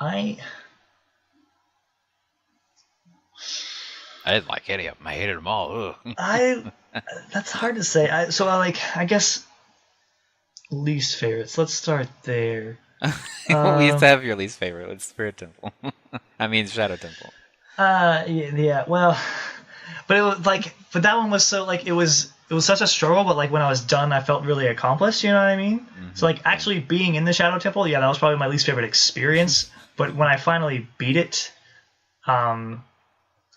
I didn't like any of them. I hated them all. That's hard to say. I guess least favorites. Let's start there. We used to have your least favorite. It's Spirit Temple. I mean Shadow Temple. Yeah. Well, but it was but that one was so it was such a struggle. But when I was done, I felt really accomplished. You know what I mean? Mm-hmm. So actually being in the Shadow Temple, that was probably my least favorite experience. But when I finally beat it, I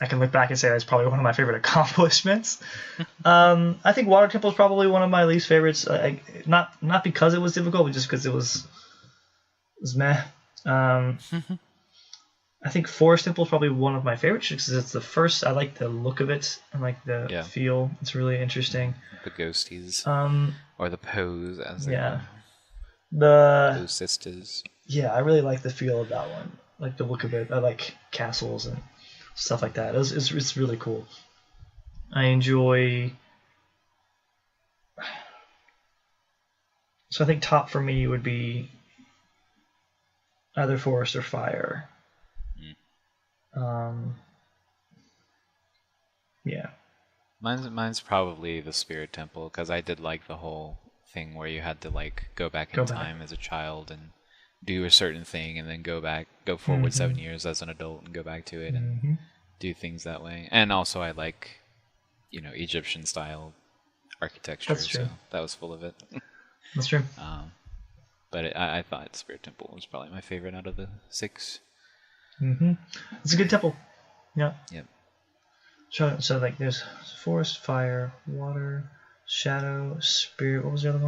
can look back and say that's probably one of my favorite accomplishments. I think Water Temple is probably one of my least favorites. Not because it was difficult, but just because it was meh. I think Forest Temple is probably one of my favorites because it's the first. I like the look of it and the feel. It's really interesting. The ghosties, or the pose as they the sisters. Yeah, I really like the feel of that one. The look of it. I like castles and stuff like that. It's really cool. I enjoy. So I think top for me would be either forest or fire. Yeah. Mine's probably the Spirit Temple, because I did like the whole thing where you had to like go back in time as a child and do a certain thing, and then go forward 7 years as an adult and go back to it and do things that way. And also I like, Egyptian style architecture, so that was full of it. That's true. But I thought Spirit Temple was probably my favorite out of the 6. It's a good temple. Yeah. Yep. So like there's forest, fire, water, shadow, spirit. What was the other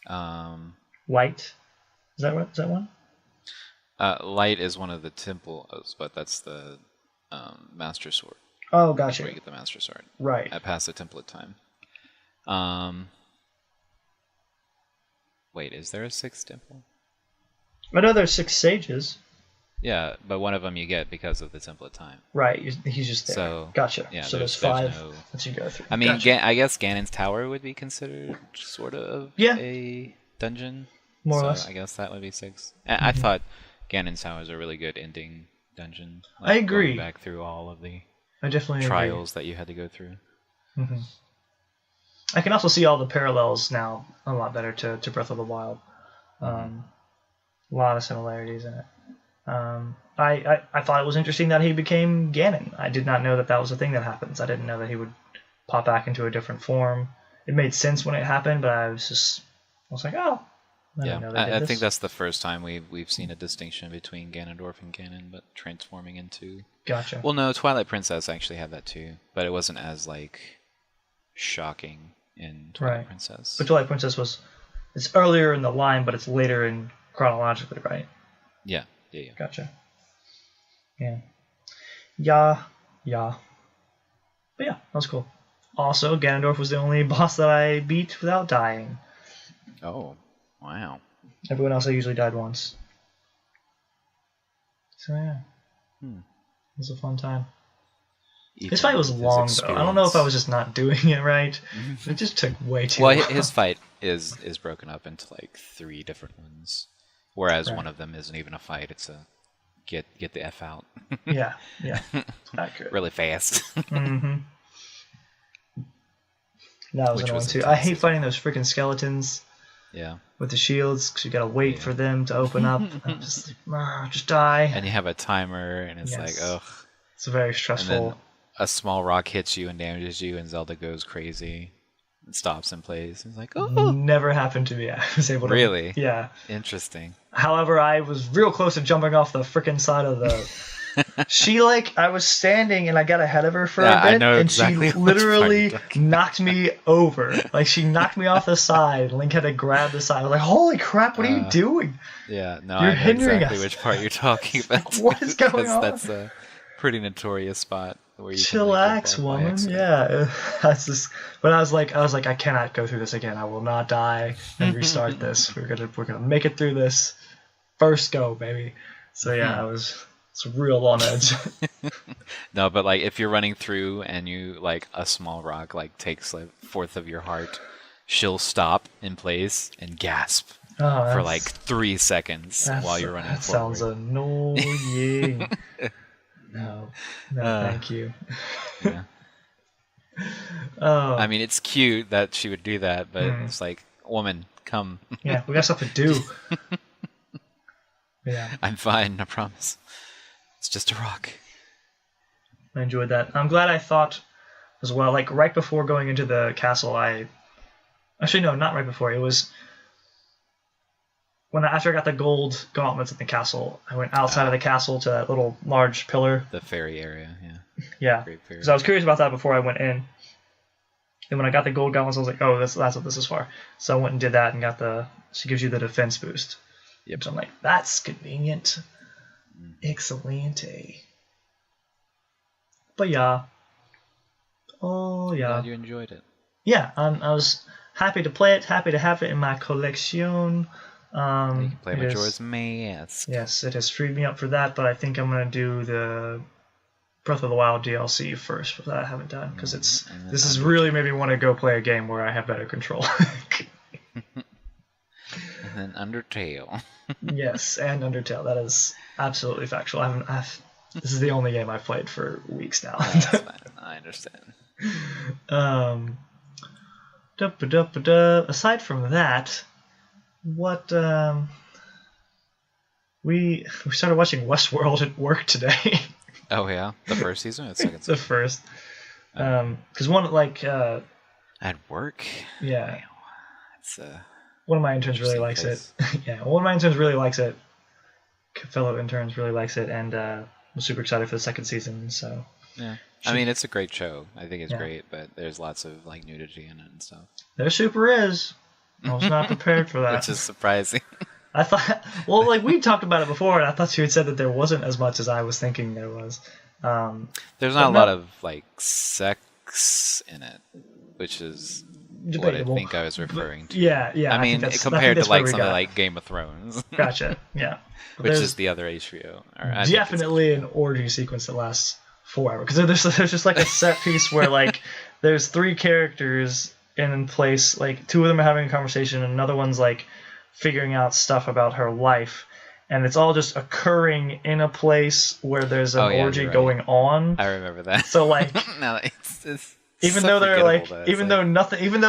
one? Light. Is that what? Is that one? Light is one of the temples, but that's the Master Sword. Oh, gotcha. That's where you get the Master Sword. Right. I passed the temple at time. Wait, is there a 6th temple? I know there's 6 sages. Yeah, but one of them you get because of the Temple of Time. Right, he's just there. So, gotcha. Yeah, so there's 5 that you go through. I mean, gotcha. I guess Ganon's Tower would be considered sort of a dungeon. More or less. I guess that would be 6. I thought Ganon's Tower is a really good ending dungeon. I agree. Going back through all of the trials that you had to go through. I can also see all the parallels now a lot better to Breath of the Wild. A lot of similarities in it. I thought it was interesting that he became Ganon. I did not know that was a thing that happens. I didn't know that he would pop back into a different form. It made sense when it happened, but I was like, oh. I think that's the first time we've seen a distinction between Ganondorf and Ganon, but transforming into. Gotcha. Well, no, Twilight Princess actually had that too, but it wasn't as like shocking in Twilight Princess. But Twilight Princess it's earlier in the line, but it's later in chronologically, right? Yeah. Gotcha. Yeah. But yeah, that was cool. Also, Ganondorf was the only boss that I beat without dying. Oh, wow. Everyone else I usually died once. So yeah. It was a fun time. His fight was long, though. I don't know if I was just not doing it right. It just took way too long. Well, his fight is broken up into like 3 different ones. Whereas one of them isn't even a fight; it's a get the F out. yeah, accurate. Really fast. That was annoying too. I hate fighting those freaking skeletons. Yeah. With the shields, because you gotta wait for them to open up. I'm just like, just die. And you have a timer, and it's like, ugh. It's very stressful. And then a small rock hits you and damages you, and Zelda goes crazy. Stops and plays. It's like, oh, never happened to me. I was able to. Really? Yeah. Interesting. However, I was real close to jumping off the freaking side of the. I was standing and I got ahead of her for a bit, and exactly she literally knocked me over. Like she knocked me off the side. Link had to grab the side. I was like, "Holy crap! What are you doing?" Yeah, no, You're I know hindering exactly us. which part you're talking about. What is going on? That's a pretty notorious spot. Where you chillax, woman. Yeah, that's just. But I was like, I cannot go through this again. I will not die and restart this. We're gonna make it through this. First go, baby. So yeah, it's real on edge. No, but like if you're running through and you like a small rock like takes like 1/4 of your heart, she'll stop in place and gasp for like 3 seconds while you're running. That forward. Sounds annoying. No, thank you. Yeah. I mean, it's cute that she would do that, but it's like, woman, come. Yeah, we got stuff to do. Yeah. I'm fine, I promise. It's just a rock. I enjoyed that. I'm glad I thought as well, like right before going into the castle, actually no, not right before. It was after I got the gold gauntlets in the castle, I went outside of the castle to that little large pillar. The fairy area, yeah. Yeah. Because I was curious about that before I went in. And when I got the gold gauntlets, I was like, oh, that's what this is for. So I went and did that and she gives you the defense boost. Yep. So I'm like, that's convenient. Excelente. But yeah. Oh, yeah. Glad you enjoyed it. Yeah, I was happy to play it, happy to have it in my collection. You can play Majora's Mask. Yes, it has freed me up for that, but I think I'm going to do the Breath of the Wild DLC first, that I haven't done, because this has really made me want to go play a game where I have better control. And then Undertale. Yes, and Undertale. That is absolutely factual. This is the only game I've played for weeks now. That's fine. I understand. Aside from that, what we started watching Westworld at work today. Oh yeah, the first season or the second season? The first. Because one at work. Yeah. Man, it's one of my interns really likes it. Yeah, one of my interns really likes it. Fellow interns really likes it, and I'm super excited for the second season. So. Yeah. I mean, it's a great show. I think it's great, but there's lots of like nudity in it and stuff. There super is. I was not prepared for that. Which is surprising. I thought, well, like we talked about it before, and I thought you had said that there wasn't as much as I was thinking there was. There's not a lot of like sex in it, which is debatable. What I think I was referring to. Yeah. I mean, compared to like something like Game of Thrones. Gotcha. Yeah. Which is the other HBO. Definitely an orgy sequence that lasts forever, because there's just like a set piece where like there's 3 characters in place, like 2 of them are having a conversation, and another one's like figuring out stuff about her life, and it's all just occurring in a place where there's an orgy going on. I remember that. So like, no, it's even though they're like, even though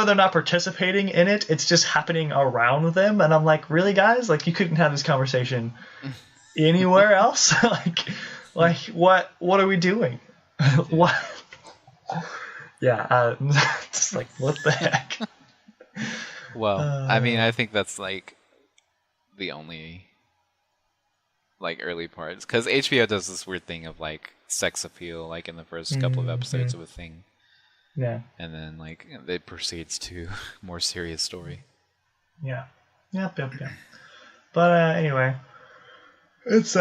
they're not participating in it, it's just happening around them, and I'm like, really, guys? Like, you couldn't have this conversation anywhere else? like what are we doing? What? Yeah, just like, what the heck? Well, I mean, I think that's like the only like early parts, because HBO does this weird thing of like sex appeal, like in the first couple of episodes of a thing. Yeah. And then like it proceeds to more serious story. Yeah. Yep. But anyway, it's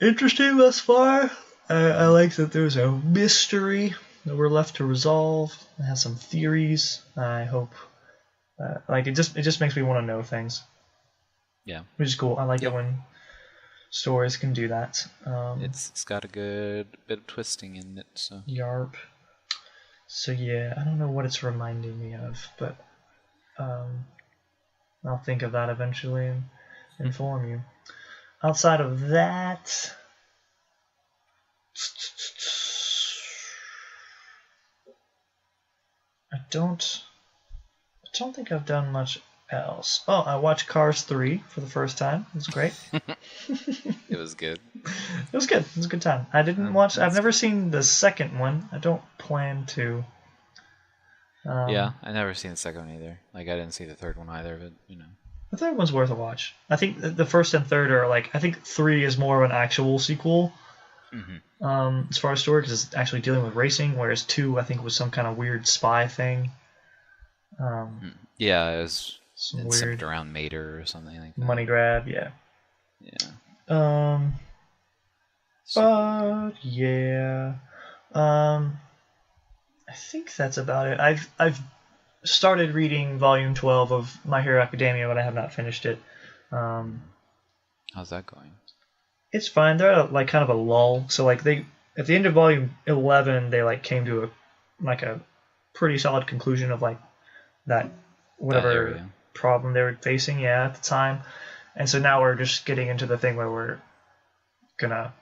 interesting thus far. I like that there's a mystery that we're left to resolve. I have some theories. I hope. Like it just makes me want to know things. Yeah. Which is cool. I like it when stories can do that. It's got a good bit of twisting in it. So. Yarp. So yeah, I don't know what it's reminding me of, but I'll think of that eventually and inform you. Outside of that, I don't think I've done much else. Oh, I watched Cars 3 for the first time. It was great. It was good. It was good. It was a good time. I've never seen the second one. I don't plan to. Yeah, I never seen the second one either. Like, I didn't see the third one either, but, you know. The third one's worth a watch. I think the first and third are like, I think 3 is more of an actual sequel. As far as story, because it's actually dealing with racing, whereas 2, I think, was some kind of weird spy thing. Yeah, it was weird centered around Mater or something like that. Money grab, yeah. Yeah. But yeah. I think that's about it. I've started reading volume 12 of My Hero Academia, but I have not finished it. How's that going? It's fine. They're at like kind of a lull. So like at the end of volume 11, they like came to a pretty solid conclusion of like that whatever problem they were facing, at the time. And so now we're just getting into the thing where we're gonna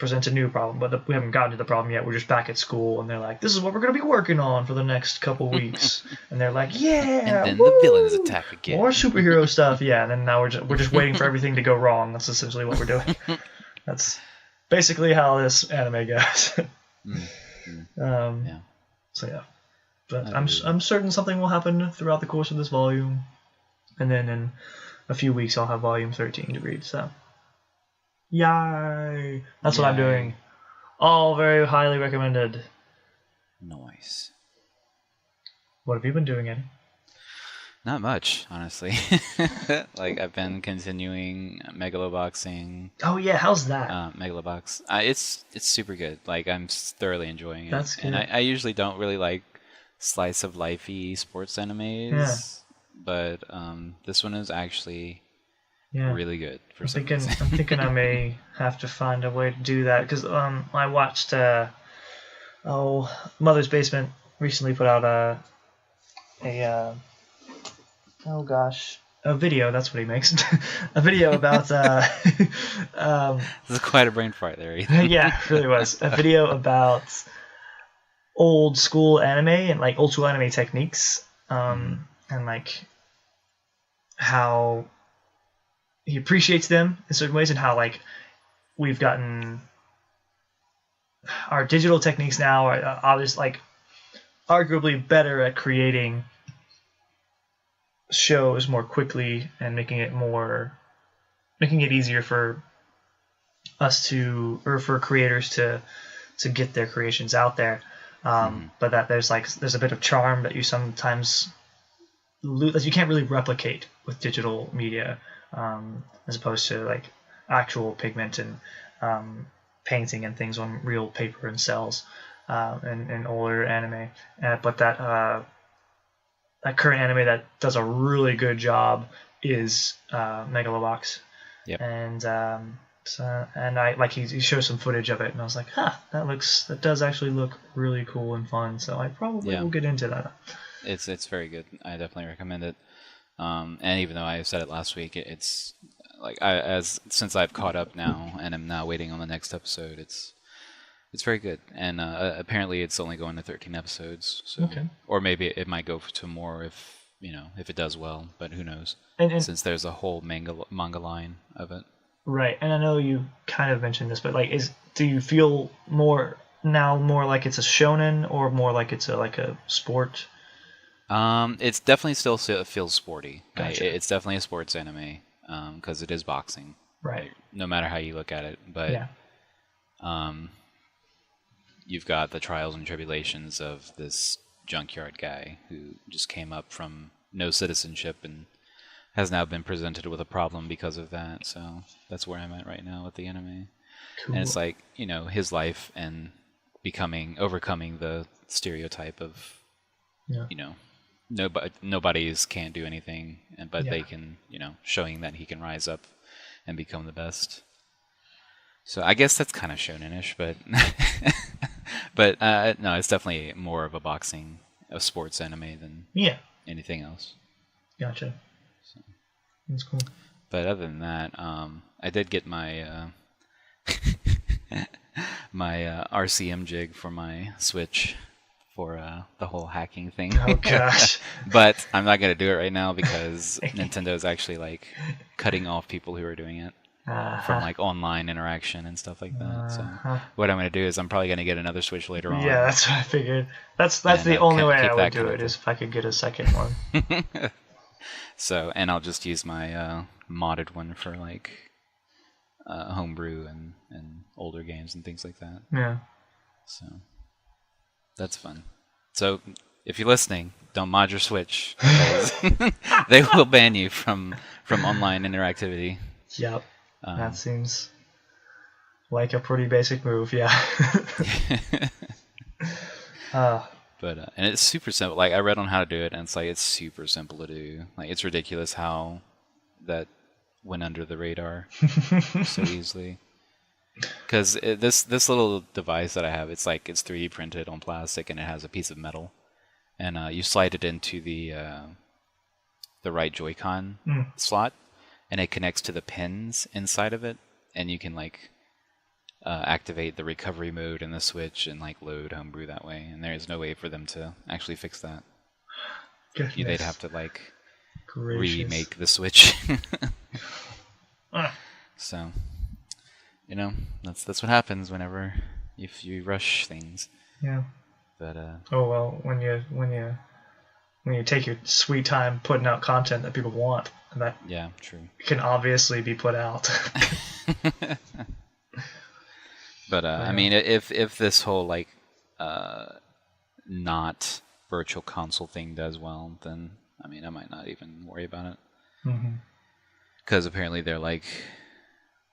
present a new problem, but we haven't gotten to the problem yet. We're just back at school, and they're like, "This is what we're gonna be working on for the next couple weeks." And they're like, "Yeah." And then the villains attack again. More superhero stuff, yeah. And then now we're just waiting for everything to go wrong. That's essentially what we're doing. That's basically how this anime goes. Yeah. So yeah, but I'm certain something will happen throughout the course of this volume, and then in a few weeks I'll have volume 13 to read. So, yay! That's what I'm doing. All very highly recommended. Nice. What have you been doing, Eddie? Not much, honestly. Like, I've been continuing Megaloboxing. Oh yeah, how's that? Megalobox. It's super good. Like, I'm thoroughly enjoying it. That's good. And I usually don't really like slice of lifey sports animes, but this one is actually really good. I'm thinking I may have to find a way to do that, because I watched Mother's Basement recently put out a oh gosh, a video. That's what he makes. A video about This is quite a brain fart there, Ethan. yeah, it really was. A video about old school anime and like old school anime techniques, and like how he appreciates them in certain ways, and how like we've gotten our digital techniques now are obviously like arguably better at creating shows more quickly and making it easier for us to, or for creators to get their creations out there. But that there's a bit of charm that you sometimes lose, that you can't really replicate with digital media, as opposed to like actual pigment and painting and things on real paper and cells, in older anime. But that current anime that does a really good job is Megalobox. Yep. And I like he shows some footage of it, and I was like, that does actually look really cool and fun. So I probably will get into that. It's very good. I definitely recommend it. And even though I said it last week, it's like since I've caught up now and I'm now waiting on the next episode, it's very good. And apparently it's only going to 13 episodes. So, okay. Or maybe it might go to more if it does well, but who knows? And since there's a whole manga line of it. Right, and I know you kind of mentioned this, but like, do you feel more like it's a shonen or more like it's a sport? It's definitely still feels sporty. Gotcha. Right? It's definitely a sports anime, because it is boxing. Right. Like, no matter how you look at it, but you've got the trials and tribulations of this junkyard guy who just came up from no citizenship and has now been presented with a problem because of that. So that's where I'm at right now with the anime. Cool. And it's like, his life and overcoming the stereotype of, nobody's can't do anything, but they can, showing that he can rise up and become the best. So I guess that's kind of shonen-ish, but but no, it's definitely more of a sports anime than anything else. Gotcha. So. That's cool. But other than that, I did get my my RCM jig for my Switch for the whole hacking thing. Oh gosh! But I'm not gonna do it right now because Nintendo's actually like cutting off people who are doing it from like online interaction and stuff like that. So what I'm gonna do is I'm probably gonna get another Switch later on. Yeah, that's what I figured. That's the only way I would do it, is if I could get a second one. So, and I'll just use my modded one for like homebrew and older games and things like that. Yeah. So that's fun. So if you're listening, don't mod your Switch. They will ban you from online interactivity. Yep. That seems like a pretty basic move, yeah. But and it's super simple. Like, I read on how to do it, and it's super simple to do. Like, it's ridiculous how that went under the radar so easily. Because this little device that I have, it's 3D printed on plastic, and it has a piece of metal, and you slide it into the right Joy-Con slot, and it connects to the pins inside of it, and you can activate the recovery mode in the Switch and load homebrew that way. And there is no way for them to actually fix that. Goodness. They'd have to Gracious. remake the Switch. So, that's what happens whenever if you rush things. Yeah. But oh well, when you take your sweet time putting out content that people want, that true, can obviously be put out. But I mean, if this whole not virtual console thing does well, then I mean, I might not even worry about it. Because apparently they're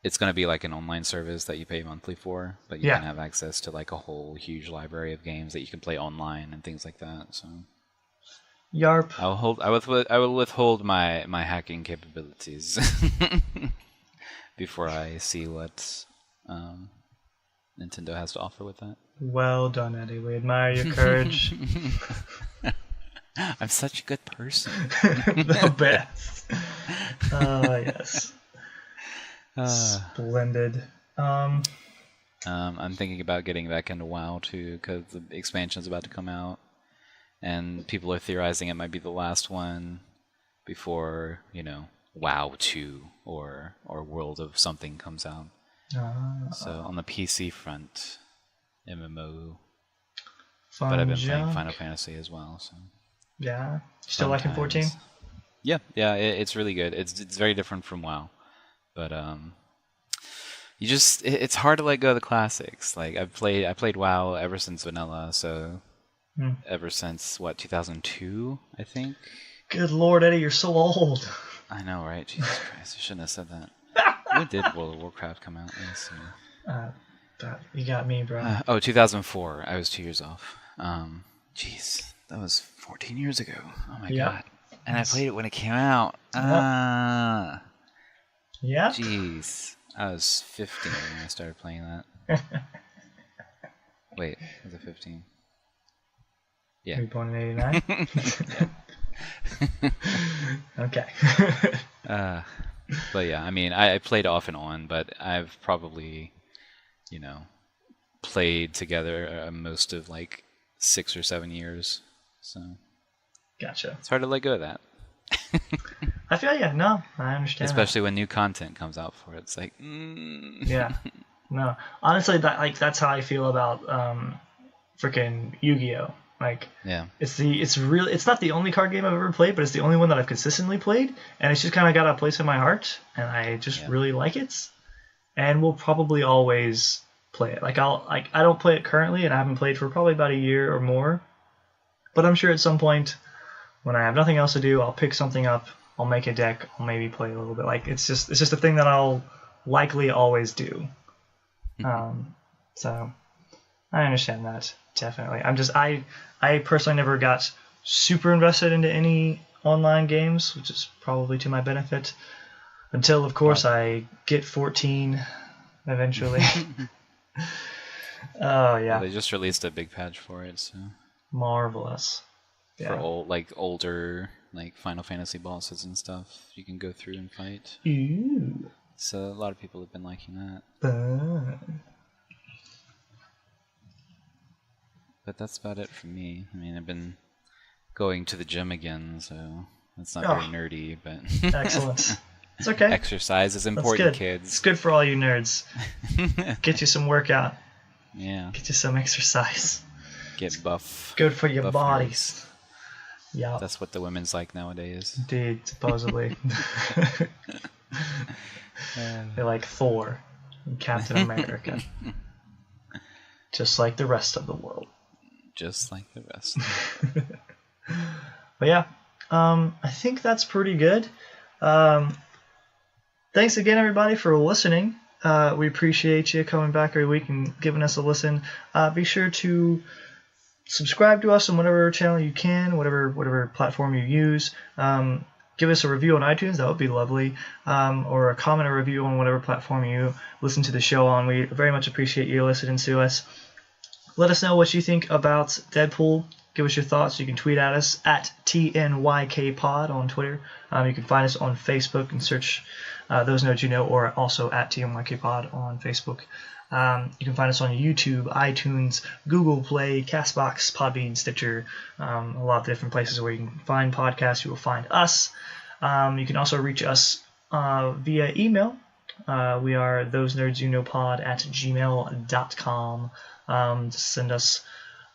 it's going to be like an online service that you pay monthly for, but you can have access to a whole huge library of games that you can play online and things like that. So, Yarp. I will withhold my hacking capabilities before I see what Nintendo has to offer with that. Well done, Eddie. We admire your courage. I'm such a good person. The best. Yes. Splendid. I'm thinking about getting back into WoW too, because the expansion's about to come out, and people are theorizing it might be the last one before, WoW 2 or World of Something comes out. So on the PC front, MMO. But I've been playing Final Fantasy as well. So yeah, still liking 14? Yeah, it's really good. It's very different from WoW, but it's hard to let go of the classics. Like I played WoW ever since vanilla, so ever since 2002, I think. Good Lord, Eddie, you're so old. I know, right? Jesus Christ, I shouldn't have said that. When did World of Warcraft come out? Let's see. You got me, bro. 2004. I was 2 years off. Jeez, that was 14 years ago. Oh my god. And I played it when it came out. Yeah. Jeez. I was 15 when I started playing that. Wait, was it 15? Yeah. Were you born in 89? Okay. But yeah, I mean, I played off and on, but I've probably, played together most of like 6 or 7 years. So. Gotcha. It's hard to let go of that. I feel no, I understand. Especially when new content comes out for it, it's like. Yeah. No, honestly, that's how I feel about freaking Yu-Gi-Oh. Like, yeah, it's not the only card game I've ever played, but it's the only one that I've consistently played, and it's just kind of got a place in my heart, and I just really like it, and will probably always play it. Like I don't play it currently, and I haven't played for probably about a year or more, but I'm sure at some point when I have nothing else to do, I'll pick something up, I'll make a deck, I'll maybe play a little bit. Like it's just a thing that I'll likely always do. So I understand that. Definitely. I personally never got super invested into any online games, which is probably to my benefit, until of course I get 14 eventually. Oh yeah. Well, they just released a big patch for it, so marvelous. Yeah. For older Final Fantasy bosses and stuff, you can go through and fight. Ooh. So a lot of people have been liking that. But that's about it for me. I mean, I've been going to the gym again, so it's not very nerdy, but excellent. It's okay. Exercise is important, kids. It's good for all you nerds. Get you some workout. Yeah. Get you some exercise. Get buff. Good for your bodies. Yeah. That's what the women's like nowadays. Indeed, supposedly. They're like Thor and Captain America. Just like the rest of the world. Just like the rest. But yeah, I think that's pretty good. Thanks again, everybody, for listening. We appreciate you coming back every week and giving us a listen. Be sure to subscribe to us on whatever channel you can, whatever platform you use. Give us a review on iTunes. That would be lovely. Or a comment or review on whatever platform you listen to the show on. We very much appreciate you listening to us. Let us know what you think about Deadpool. Give us your thoughts. You can tweet at us at TNYKPod on Twitter. You can find us on Facebook and search Those Nerds You Know, or also at TNYKPod on Facebook. You can find us on YouTube, iTunes, Google Play, Castbox, Podbean, Stitcher, a lot of different places where you can find podcasts. You will find us. You can also reach us via email. We are thosenerdsyouknowpod at gmail.com. Just send us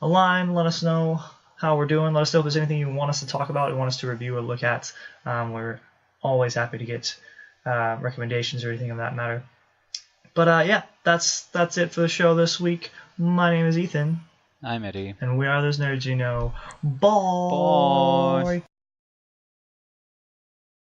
a line. Let us know how we're doing. Let us know if there's anything you want us to talk about, you want us to review or look at. We're always happy to get recommendations or anything of that matter. But yeah, that's it for the show this week. My name is Ethan. I'm Eddie. And we are Those Nerds You Know. Bye.